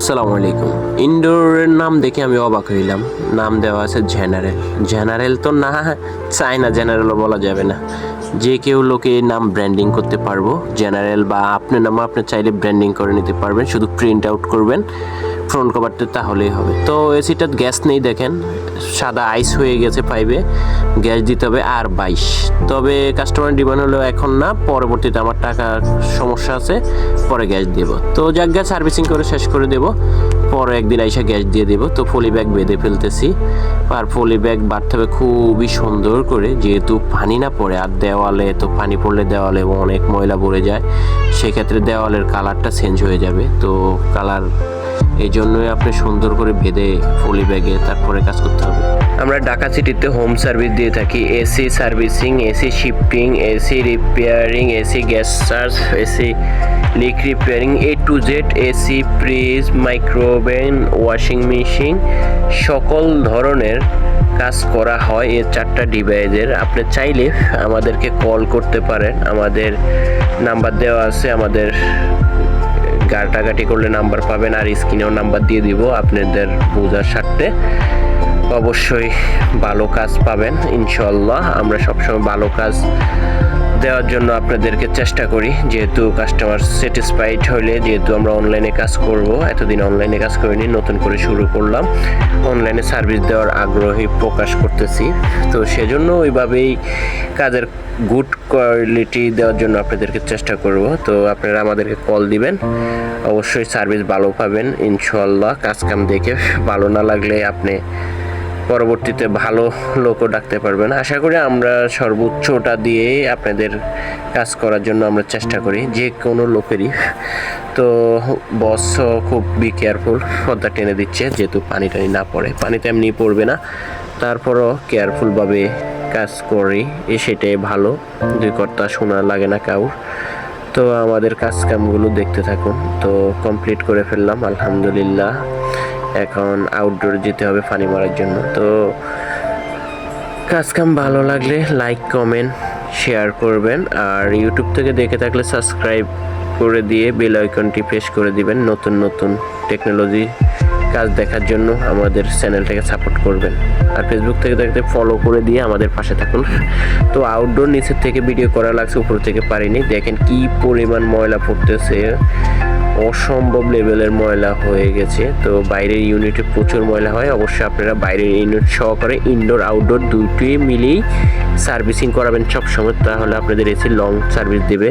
আসসালামু আলাইকুম। ইনডোরের নাম দেখে আমি অবাক হইলাম। নাম দেওয়া আছে জেনারেল। জেনারেল তো না, চায়না জেনারেলও বলা যাবে না। যে কেউ লোকে এই নাম ব্র্যান্ডিং করতে পারবো। জেনারেল বা আপনার নামও আপনি চাইলে ব্র্যান্ডিং করে নিতে পারবেন, শুধু প্রিন্ট আউট করবেন ফ্রন্ট কভারটা, তাহলেই হবে। তো এসিটার গ্যাস নেই, দেখেন সাদা আইস হয়ে গেছে পাইপে, গ্যাস দিতে হবে আর 22। তবে কাস্টমার ডিমান্ড হলো এখন না, পরবর্তীতে আমার টাকা সমস্যা আছে, পরে গ্যাস দেব। তো যাক, গ্যাস সার্ভিসিং করে শেষ করে দেব, পরে একদিন আইসা গ্যাস দিয়ে দেব। তো পলি ব্যাগ বেঁধে ফেলতেছি, আর পলি ব্যাগ বাঁধতে হবে খুবই সুন্দর করে, যেহেতু পানি না পড়ে। আর দেওয়ালে তো পানি পড়লে দেওয়ালে অনেক ময়লা ভরে যায়, সেক্ষেত্রে দেওয়ালের কালারটা চেঞ্জ হয়ে যাবে। তো কালার এই জন্যই আপনি সুন্দর করে বেঁধে পলি ব্যাগে তারপরে কাজ করতে হবে। আমরা ঢাকা সিটিতে হোম সার্ভিস দিয়ে থাকি, AC servicing, AC shifting, AC repairing, AC gas charge, AC leak repairing, A to Z, AC, fridge, microwave, washing machine, সকল ধরনের কাজ করা হয় এই 4টা ডিভাইসের। আপনি চাইলে আমাদেরকে কল করতে পারেন, আমাদের নাম্বার দেওয়া আছে, আমাদের ঘাটাঘাটি করলে নাম্বার পাবেন, আর স্ক্রিনেও নাম্বার দিয়ে দিব আপনাদের বোঝার স্বার্থে। অবশ্যই ভালো কাজ পাবেন ইনশাল্লাহ। আমরা সবসময় ভালো কাজ দেওয়ার জন্য আপনাদেরকে চেষ্টা করি, যেহেতু কাস্টমার স্যাটিসফাইড হইলে, যেহেতু আমরা অনলাইনে কাজ করব, এতদিন অনলাইনে কাজ করিনি, নতুন করে শুরু করলাম, অনলাইনে সার্ভিস দেওয়ার আগ্রহী প্রকাশ করতেছি। তো সেজন্য ওইভাবেই কাজের গুড কোয়ালিটি দেওয়ার জন্য আপনাদেরকে চেষ্টা করব। তো আপনারা আমাদেরকে কল দিবেন, অবশ্যই সার্ভিস ভালো পাবেন ইনশাল্লাহ। কাজকাম দেখে ভালো না লাগলে আপনি পরবর্তীতে ভালো লোকও ডাকতে পারবেন। আশা করি আমরা সর্বোচ্চটা দিয়ে আপনাদের কাজ করার জন্য আমরা চেষ্টা করি, যে কোনো লোকেরই। তো বস খুব বি কেয়ারফুল, পর্দা টেনে দিচ্ছে, যেহেতু পানি টানি না পড়ে, পানিতে এমনি পড়বে না, তারপরও কেয়ারফুলভাবে কাজ করি, সেটাই ভালো। দুই কথা শোনা লাগে না কাউর। তো আমাদের কাজ কামগুলো দেখতে থাকুন। তো কমপ্লিট করে ফেললাম আলহামদুলিল্লাহ। এখন আউটডোরে যেতে হবে পানি মারার জন্য। তো কাজকাম ভালো লাগলে লাইক, কমেন্ট, শেয়ার করবেন। আর ইউটিউব থেকে দেখে থাকলে সাবস্ক্রাইব করে দিয়ে বেল আইকনটি প্রেস করে দিবেন, নতুন নতুন টেকনোলজি কাজ দেখার জন্য আমাদের চ্যানেলটাকে সাপোর্ট করবেন। আর ফেসবুক থেকে দেখতে ফলো করে দিয়ে আমাদের পাশে থাকুন। তো আউটডোর নিচের থেকে ভিডিও করা লাগছে, উপর থেকে পারিনি। দেখেন কি পরিমাণ ময়লা পড়তেছে, অসম্ভব লেভেলের ময়লা হয়ে গেছে। তো বাইরের ইউনিটে প্রচুর ময়লা হয়। অবশ্যই আপনারা বাইরের ইউনিট সহকারে ইনডোর আউটডোর দুইটি মিলিয়েই সার্ভিসিং করাবেন সবসময়, তাহলে আপনাদের এসি লং সার্ভিস দেবে।